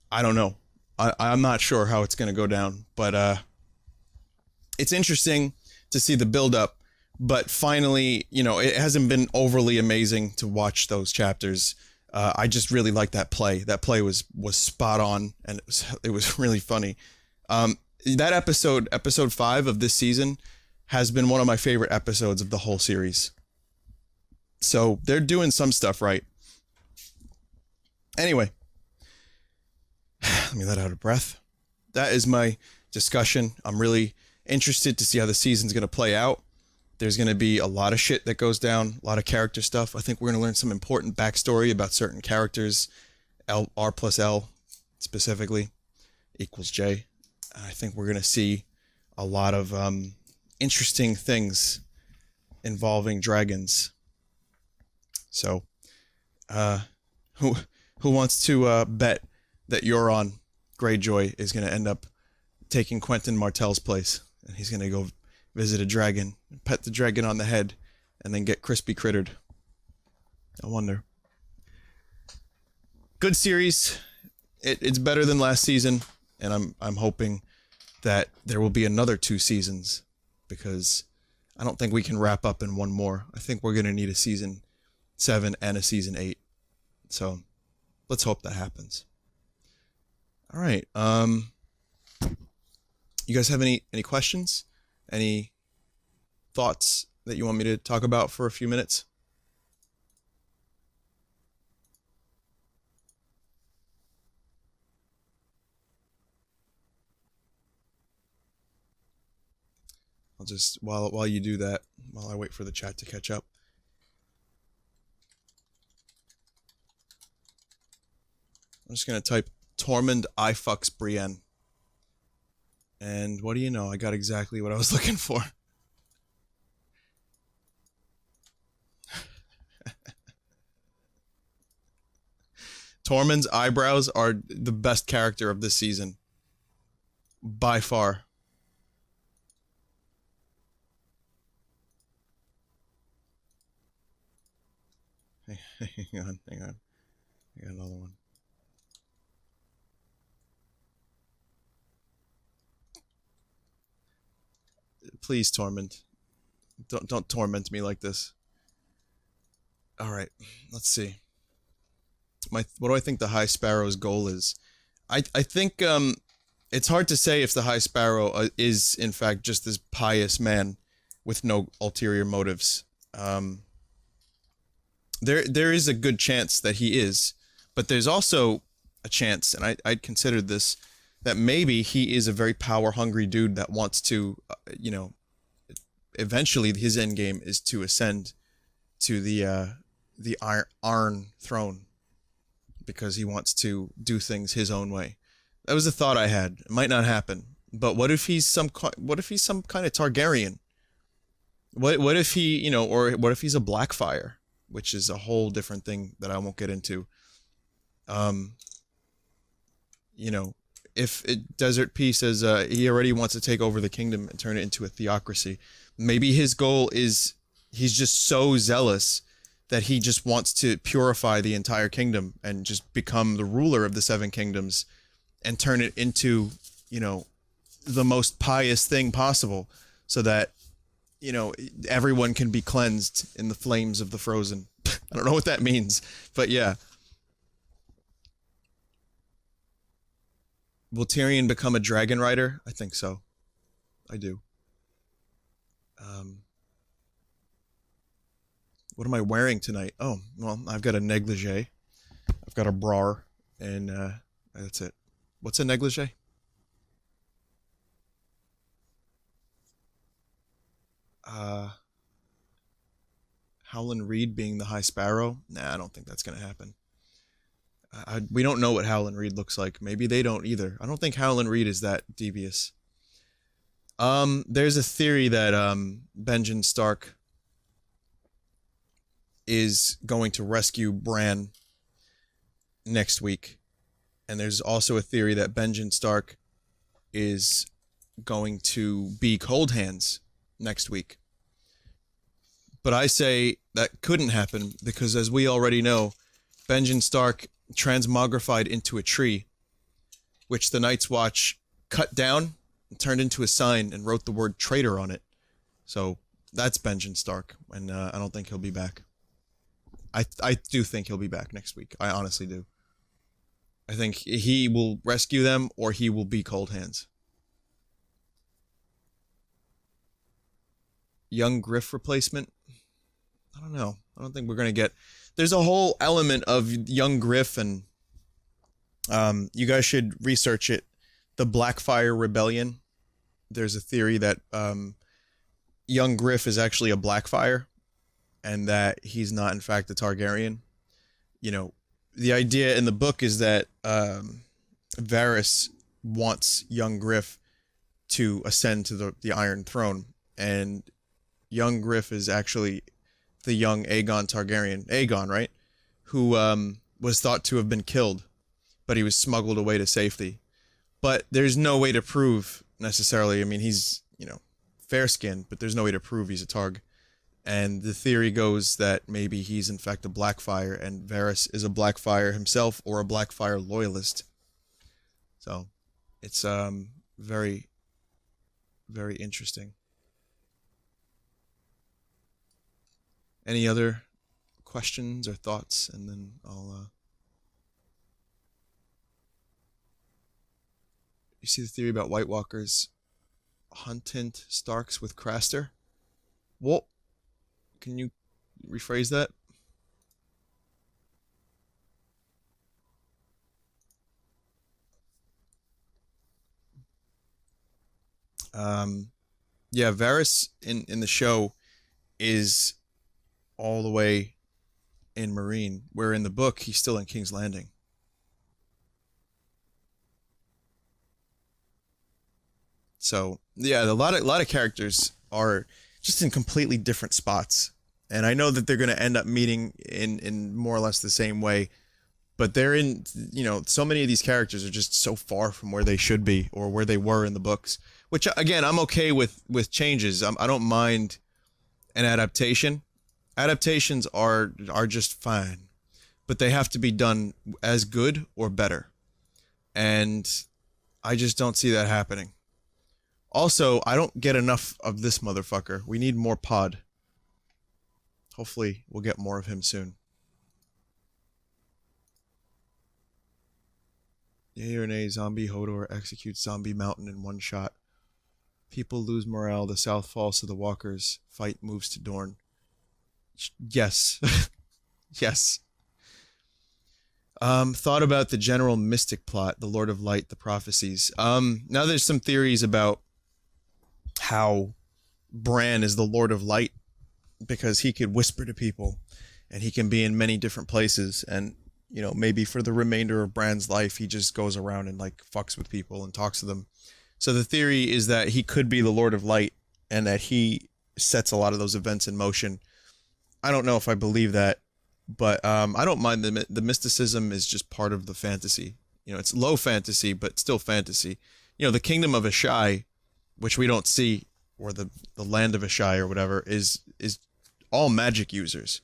I don't know. I'm not sure how it's going to go down, but it's interesting to see the build-up. But finally, you know, it hasn't been overly amazing to watch those chapters. I just really like that play. That play was spot on, and it was really funny. That episode 5 of this season, has been one of my favorite episodes of the whole series. So they're doing some stuff right. Anyway, let me let out a breath. That is my discussion. I'm really interested to see how the season's going to play out. There's going to be a lot of shit that goes down, a lot of character stuff. I think we're going to learn some important backstory about certain characters. R plus L, specifically, equals J. I think we're going to see a lot of interesting things involving dragons. So, who wants to bet that Euron Greyjoy is going to end up taking Quentin Martell's place, and he's going to go visit a dragon, pet the dragon on the head, and then get crispy crittered? I wonder. Good series. It's better than last season, and I'm hoping that there will be another 2 seasons, because I don't think we can wrap up in one more. I think we're going to need a season 7 and a season 8. So let's hope that happens. All right. You guys have any questions? Any thoughts that you want me to talk about for a few minutes? I'll just, while you do that, while I wait for the chat to catch up. I'm just going to type Tormund I fucks Brienne. And what do you know? I got exactly what I was looking for. Tormund's eyebrows are the best character of this season. By far. Hang on. I got another one. Please, Tormund. Don't torment me like this. All right, let's see. What do I think the High Sparrow's goal is? I think it's hard to say if the High Sparrow is in fact just this pious man with no ulterior motives. There is a good chance that he is, but there's also a chance, and I'd considered this, that maybe he is a very power-hungry dude that wants to, eventually his end game is to ascend to the Iron Throne, because he wants to do things his own way. That was a thought I had. It might not happen, but what if he's some kind of Targaryen? What if he, or what if he's a Blackfire, which is a whole different thing that I won't get into. If Desert P says he already wants to take over the kingdom and turn it into a theocracy, maybe his goal is he's just so zealous that he just wants to purify the entire kingdom and just become the ruler of the seven kingdoms and turn it into, the most pious thing possible, so that, everyone can be cleansed in the flames of the frozen. I don't know what that means, but yeah. Will Tyrion become a dragon rider? I think so. I do. What am I wearing tonight? Oh, well, I've got a negligee. I've got a bra, and that's it. What's a negligee? Howland Reed being the High Sparrow? Nah, I don't think that's going to happen. We don't know what Howland Reed looks like. Maybe they don't either. I don't think Howland Reed is that devious. There's a theory that Benjen Stark is going to rescue Bran next week. And there's also a theory that Benjen Stark is going to be Cold Hands next week. But I say that couldn't happen because, as we already know, Benjen Stark transmogrified into a tree, which the Night's Watch cut down and turned into a sign and wrote the word traitor on it. So that's Benjen Stark, and I don't think he'll be back. I do think he'll be back next week. I honestly do. I think he will rescue them, or he will be Cold Hands. Young Griff replacement? I don't know. I don't think we're going to get... There's a whole element of young Griff, and you guys should research it. The Blackfire Rebellion. There's a theory that young Griff is actually a Blackfire, and that he's not, in fact, a Targaryen. The idea in the book is that Varys wants young Griff to ascend to the Iron Throne, and young Griff is actually the young Aegon Targaryen, Aegon, right? Who was thought to have been killed, but he was smuggled away to safety. But there's no way to prove necessarily. I mean, he's, fair-skinned, but there's no way to prove he's a Targ. And the theory goes that maybe he's in fact a Blackfire, and Varys is a Blackfire himself, or a Blackfire loyalist. So it's very, very interesting. Any other questions or thoughts? And then I'll... You see the theory about White Walkers hunting Starks with Craster? What? Can you rephrase that? Yeah, Varys in the show is all the way in Marine, where in the book he's still in King's Landing. So yeah, a lot of characters are just in completely different spots, and I know that they're going to end up meeting in more or less the same way, but they're in, so many of these characters are just so far from where they should be or where they were in the books, which again, I'm okay with changes. I don't mind an adaptation. Adaptations are just fine, but they have to be done as good or better, and I just don't see that happening. Also, I don't get enough of this motherfucker. We need more pod. Hopefully we'll get more of him soon. Yay or nay, zombie Hodor executes zombie mountain in one shot. People lose morale, the south falls to the walkers, fight moves to Dorne. Yes. Yes. Thought about the general mystic plot, the Lord of Light, the prophecies. Now there's some theories about how Bran is the Lord of Light because he could whisper to people and he can be in many different places, and you know, maybe for the remainder of Bran's life he just goes around and like fucks with people and talks to them. So the theory is that he could be the Lord of Light and that he sets a lot of those events in motion. I don't know if I believe that, but I don't mind the mysticism is just part of the fantasy. You know, it's low fantasy, but still fantasy. You know, the kingdom of Ashai, which we don't see, or the land of Ashai or whatever, is all magic users.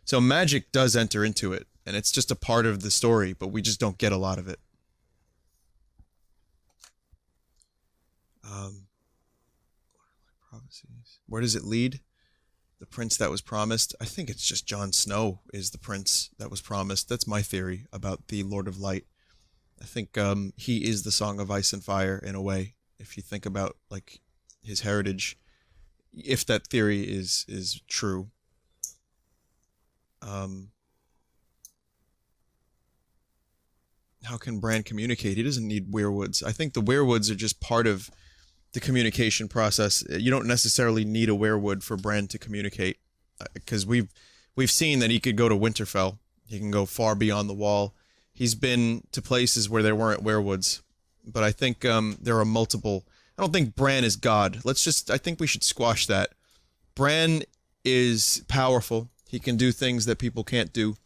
So magic does enter into it, and it's just a part of the story, but we just don't get a lot of it. Prophecies. Where does it lead? The prince that was promised. I think it's just Jon Snow is the prince that was promised. That's my theory about the Lord of Light. I think he is the Song of Ice and Fire in a way. If you think about like his heritage, if that theory is true. How can Bran communicate? He doesn't need weirwoods. I think the weirwoods are just part of the communication process. You don't necessarily need a weirwood for Bran to communicate, because we've seen that he could go to Winterfell. He can go far beyond the wall. He's been to places where there weren't weirwoods. But I think there are multiple. I don't think Bran is God. I think we should squash that. Bran is powerful. He can do things that people can't do.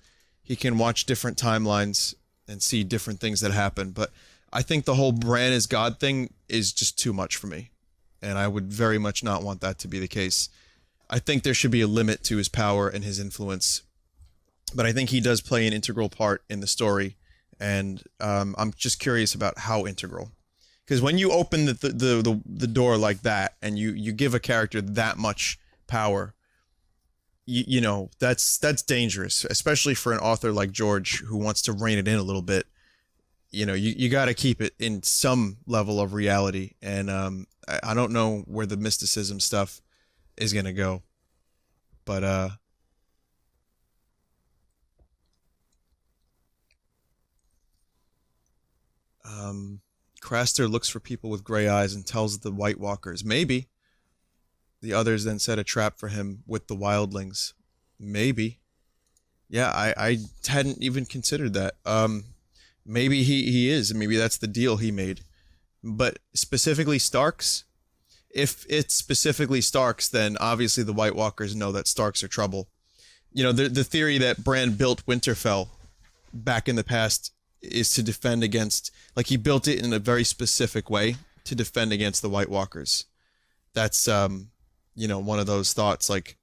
He can watch different timelines and see different things that happen. But I think the whole Bran is God thing is just too much for me. And I would very much not want that to be the case. I think there should be a limit to his power and his influence. But I think he does play an integral part in the story. And I'm just curious about how integral. Because when you open the door like that and you give a character that much power, you know, that's dangerous, especially for an author like George who wants to rein it in a little bit. You know, you got to keep it in some level of reality. And I don't know where the mysticism stuff is going to go. But Craster looks for people with gray eyes and tells the White Walkers. Maybe. The others then set a trap for him with the wildlings. Maybe. Yeah, I hadn't even considered that. Maybe he is. Maybe that's the deal he made. But specifically Starks? If it's specifically Starks, then obviously the White Walkers know that Starks are trouble. You know, the theory that Bran built Winterfell back in the past is to defend against... Like, he built it in a very specific way to defend against the White Walkers. That's, you know, one of those thoughts. Like,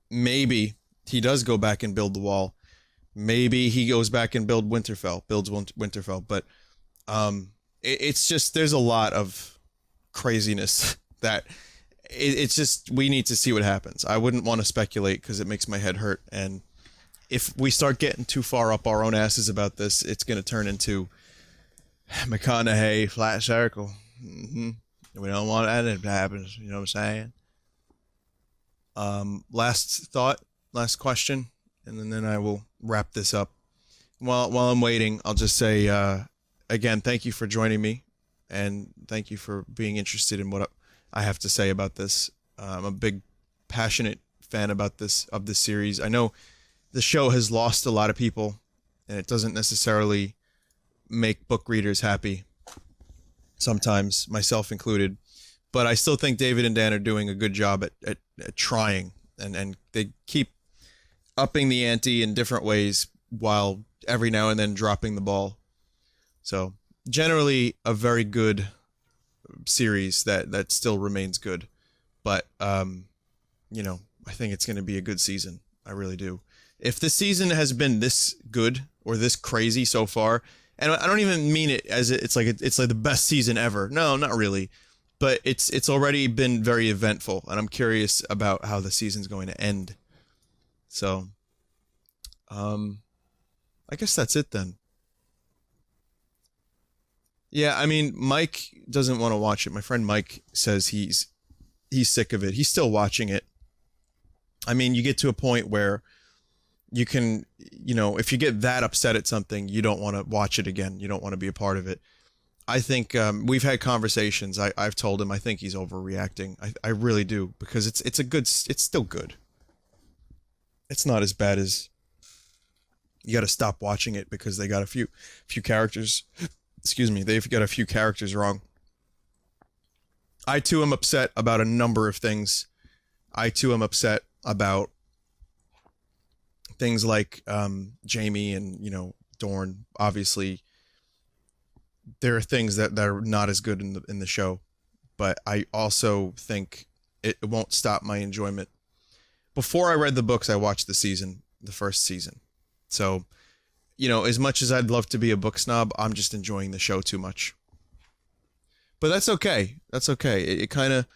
maybe he does go back and build the wall. Maybe he goes back and builds Winterfell. But it's just, there's a lot of craziness that it's just, we need to see what happens. I wouldn't want to speculate because it makes my head hurt. And if we start getting too far up our own asses about this, it's going to turn into McConaughey flat circle. Mm-hmm. We don't want that to happen. You know what I'm saying? Last thought, last question, and then I will wrap this up. While I'm waiting, I'll just say, again, thank you for joining me, and thank you for being interested in what I have to say about this. I'm a big, passionate fan of this series. I know the show has lost a lot of people, and it doesn't necessarily make book readers happy. Sometimes, myself included. But I still think David and Dan are doing a good job at trying, and they keep upping the ante in different ways while every now and then dropping the ball. So generally a very good series that still remains good. But you know, I think it's going to be a good season. I really do. If the season has been this good or this crazy so far, and I don't even mean it as it's like the best season ever. No, not really. but it's already been very eventful, and I'm curious about how the season's going to end. So, I guess that's it then. Yeah, I mean, Mike doesn't want to watch it. My friend Mike says he's sick of it. He's still watching it. I mean, you get to a point where you can, if you get that upset at something, you don't want to watch it again. You don't want to be a part of it. I think we've had conversations. I've told him I think he's overreacting. I really do, because it's still good. It's not as bad as you got to stop watching it because they got a few characters. Excuse me, they've got a few characters wrong. I too am upset about a number of things. I too am upset about things like Jamie and Dorn. Obviously, there are things that are not as good in the show, but I also think it won't stop my enjoyment. Before I read the books, I watched the first season. So, as much as I'd love to be a book snob, I'm just enjoying the show too much. But that's okay. That's okay. It kind of,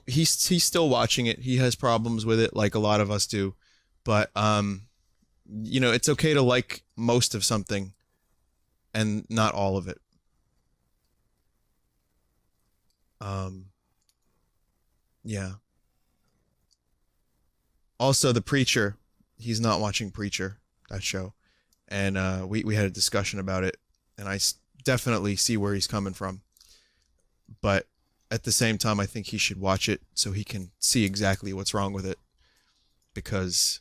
he's still watching it. He has problems with it, like a lot of us do. But it's okay to like most of something and not all of it. Yeah. Also, The Preacher. He's not watching Preacher, that show. And we had a discussion about it, and I definitely see where he's coming from. But at the same time, I think he should watch it so he can see exactly what's wrong with it. Because,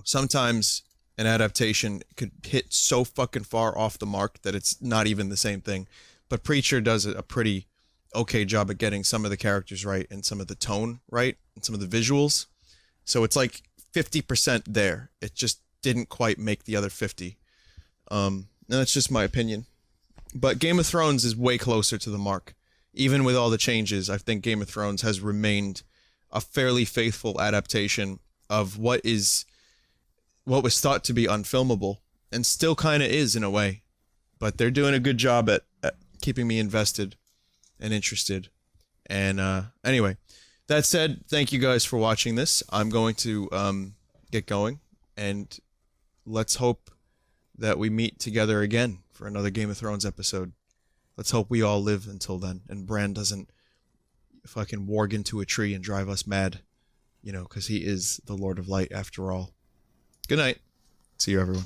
sometimes an adaptation could hit so fucking far off the mark that it's not even the same thing. But Preacher does a pretty okay job at getting some of the characters right and some of the tone right and some of the visuals. So it's like 50% there. It just didn't quite make the other 50. And that's just my opinion. But Game of Thrones is way closer to the mark. Even with all the changes, I think Game of Thrones has remained a fairly faithful adaptation of what was thought to be unfilmable, and still kind of is in a way. But they're doing a good job at keeping me invested and interested. And anyway, that said, thank you guys for watching this. I'm going to get going, and let's hope that we meet together again for another Game of Thrones episode. Let's hope we all live until then, and Bran doesn't fucking warg into a tree and drive us mad, because he is the Lord of Light after all. Good night. See you, everyone.